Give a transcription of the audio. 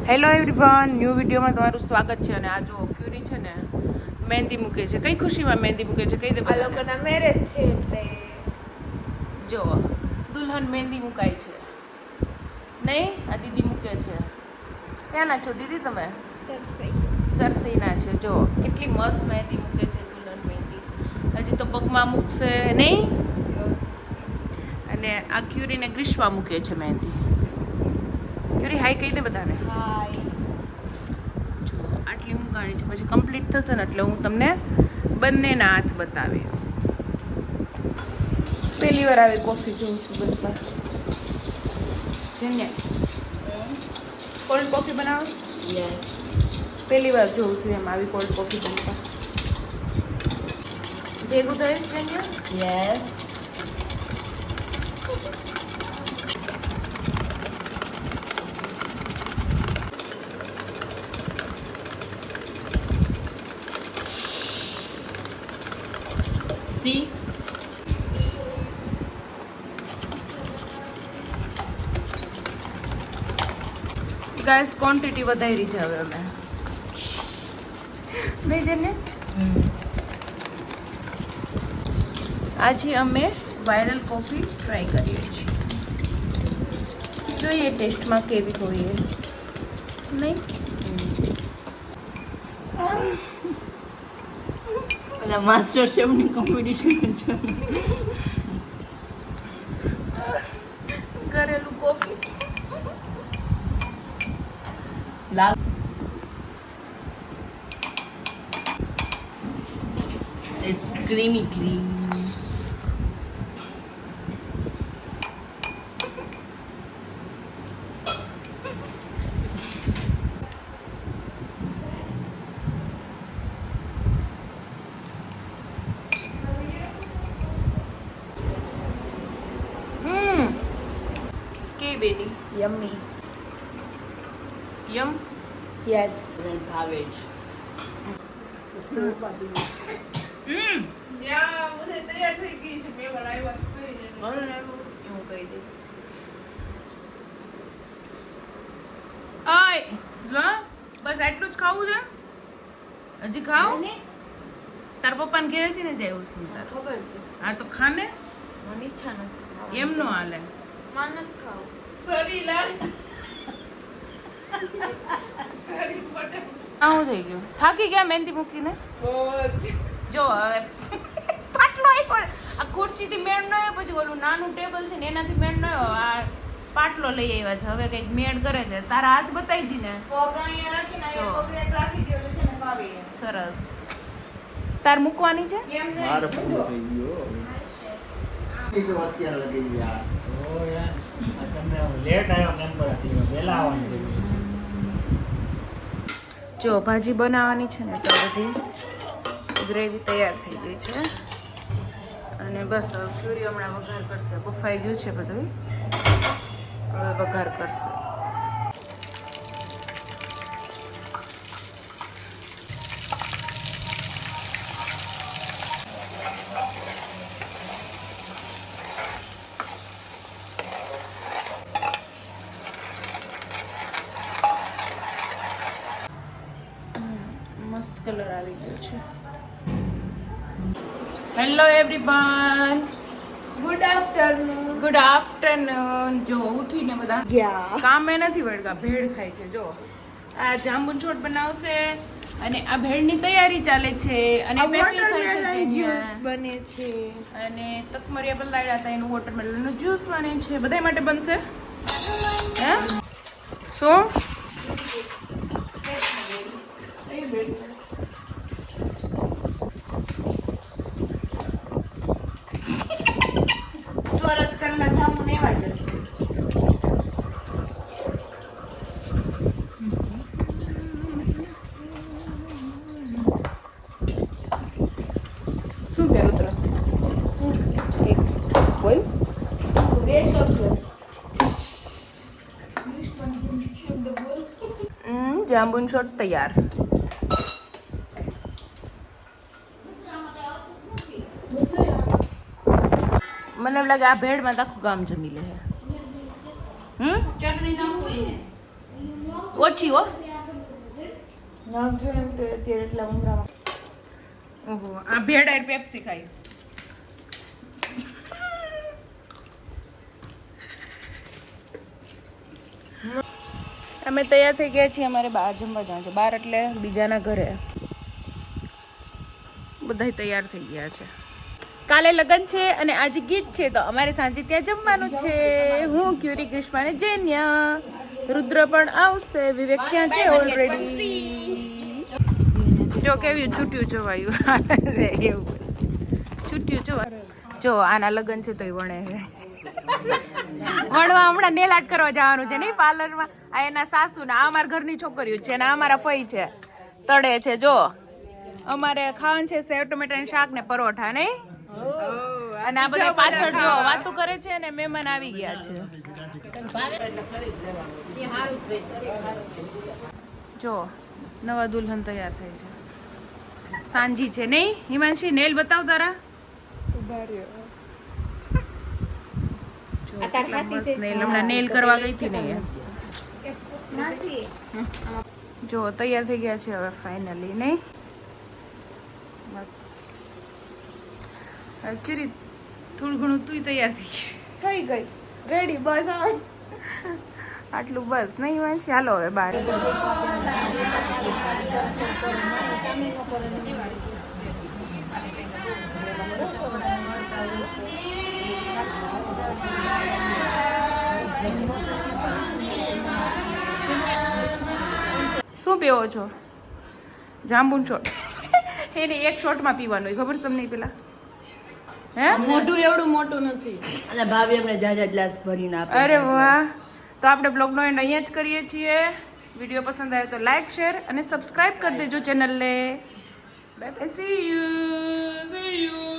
Hello everyone, new વિડીયોમાં તમારું સ્વાગત છે. અને આ જો ક્યુરી છે ને મહેંદી મૂકે છે. કઈ ખુશીમાં મહેંદી મૂકે છે? કઈ દે. આ લોકોના મેરેજ છે એટલે જો દુલ્હન મહેંદી મુકાય છે નહીં. આ દીદી મૂકે છે. ક્યાંના છો દીદી તમે? સરસઈના છે. જો કેટલી મસ્ત મહેંદી મૂકે છે દુલ્હન મહેંદી. હજી તો પગમાં મૂકશે નહીં. અને આ ક્યુરીને ગ્રીષ્મા મૂકે છે મહેંદી. ક્યુરી હાઈ કહી દે બધાને. હાય. જો આટલી મૂકાણી છે, પછી કમ્પ્લીટ થશે ને એટલે હું તમને બંનેના હાથ બતાવીશ. પહેલી વાર આવી કોફી જોઉં છું બસમાં. જેને કોલ્ડ કોફી બનાવો? યસ. પહેલી વાર જોઉં છું એમ આવી કોલ્ડ કોફી બનતા. ભેગું થયું છે અહીંયા? યસ. સી ગાઈસ, ક્વોન્ટિટી વધારી છે હવે અમે. નહીં જેને આજે અમે વાયરલ કોફી ટ્રાય કરીએ છીએ. જોઈએ ટેસ્ટમાં કેવી હોય નહીં. ઓલા માસ્ટર શેફની કોમ્પિટિશન છે. ઘરેલું coffee. Lal. It's creamy cream. કે બેની Yummy. યમ. Yes. भावे मुझे तैयार થઈ ગઈ છે. મેં બનાવ્યા એવું કહી દે. આય લા, બસ આટલું જ ખાવું છે? હજી ખાવ? તાર પપ્પાને ઘેરેથી ને જાય ઉસની તાર. ખબર છે. હા તો ખાને. મને ઈચ્છા નથી ખાવાની. એમ નો હાલે. માન નથી ખાવ. સોરી લા. Sorry button. આવું થઈ ગયું. થાકી ગયા મહેંદી મૂકીને? જો હવે પાટલો આવ્યો. આ ખુરશીથી મેળ ન આવ્યો, પછી ઓલું નાનું ટેબલ છે ને એનાથી મેળ ન આવ્યો. આ પાટલો લઈ આવ્યા છે. હવે કંઈક મેળ કરે છે. તારા હાથ બતાવી જી ને. પગ અહીંયા રાખીને અહીંયા પગ એક રાખી દો એટલે છે ને ફાવે. સરસ. તાર મૂકવાની છે? એમ નહીં. મારે પૂરો થઈ ગયો. અત્યારે લગી ગયા. તમને લેટ આવ્યો કેમ હતી વહેલા આવવાની હતી. જો ભાજી બનાવવાની છે ને તો બધી ગ્રેવી તૈયાર થઈ ગઈ છે. અને બસ હવે ક્યુરી હમણાં વઘાર કરશે. બફાઈ ગયું છે બધું. હવે વઘાર કરશે. મસ્ત કલર આવી ગયો છે. Hello everyone, good afternoon. Good afternoon. જો ઉઠીને બધા યા. કામે નથી વળગા, ભેળ ખાય છે. જો આ જાંબુન છોડ બનાવશે અને આ ભેળની તૈયારી ચાલે છે. અને પેટલી ખાય છે વોટરમેલન જ્યુસ ત્યાં. બને છે. અને તકમરિયા પલાળ્યા હતા એનું વોટરમેલનનું જ્યુસ બને છે. બધા માટે બનશે. હે શું? ચોરસ કરના જામુન એવા જ હશે. શું કરું તરફ બોલ. બે શબ્દ. જાંબુન શોટ તૈયાર. મને એમ લાગે આ ભેળમાં તો આખું ગામ જમી લે. ચટણી ના હોય ને ઓછી હો નાખજો એમ તો અત્યારે એટલા ઉમરામાં. ઓહો આ ભેડાર પેપ્સી ખાઈ. અમે તૈયાર થઈ ગયા છીએ. અમારે બહાર જમવા જવાનું છે. બહાર એટલે બીજાના ઘરે. બધા તૈયાર થઈ ગયા છે. કાલે લગ્ન છે અને આજે ગીત છે તો અમારે સાંજે ત્યાં જમવાનું છે. હું ક્યુરી ગ્રીષ્મા ને જેન્યા રુદ્ર પણ આવશે. વિવેક ત્યાં છે ઓલરેડી. જો કેવી છૂટ્યું જોવાયું એવું છૂટ્યું જોવા. જો આના લગ્ન છે તોય વણે છે. વણવા હમણાં નેલ આર્ટ કરવા જવાનું છે નહીં પાર્લરમાં. આ એના સાસુ ને આ અમારા ઘરની છોકરીઓ છે ને આ અમારા ફઈ છે તળે છે. જો અમારે ખાવાનું છે સેવ ટમેટાનું શાક ને પરોઠા નહીં. અને આ બધા પાછળ જો વાતો કરે છે ને મહેમાન આવી ગયા છે. જો નવા દુલ્હન તૈયાર થાય છે. સાંજી છે નહીં હિમાંશી નેલ બતાવ તારા. હમણાં નેલ કરવા ગઈ હતી ને જો તૈયાર થઈ ગયા છે હવે ફાઇનલી નહીં. બસ ચીરી થોડું ઘણું તું તૈયાર થઈ ગઈ રેડી બસ આટલું બસ નહીં વાંચી. હાલો હવે બહાર. શું પીવો છો? જાંબુન શોટ. એને એક શોટમાં પીવાનું હોય ખબર તમને પેલા. હે મોઢું એવડું મોટું નથી અને ભાભી અમને જાજા ગ્લાસ ભરીને આપે. અરે વાહ. તો આપણે બ્લોગનો એન્ડ અહીંયા જ કરીએ છીએ. વિડીયો પસંદ આવે તો લાઈક શેર અને સબસ્ક્રાઇબ કરી દેજો ચેનલને. Bye bye. C you.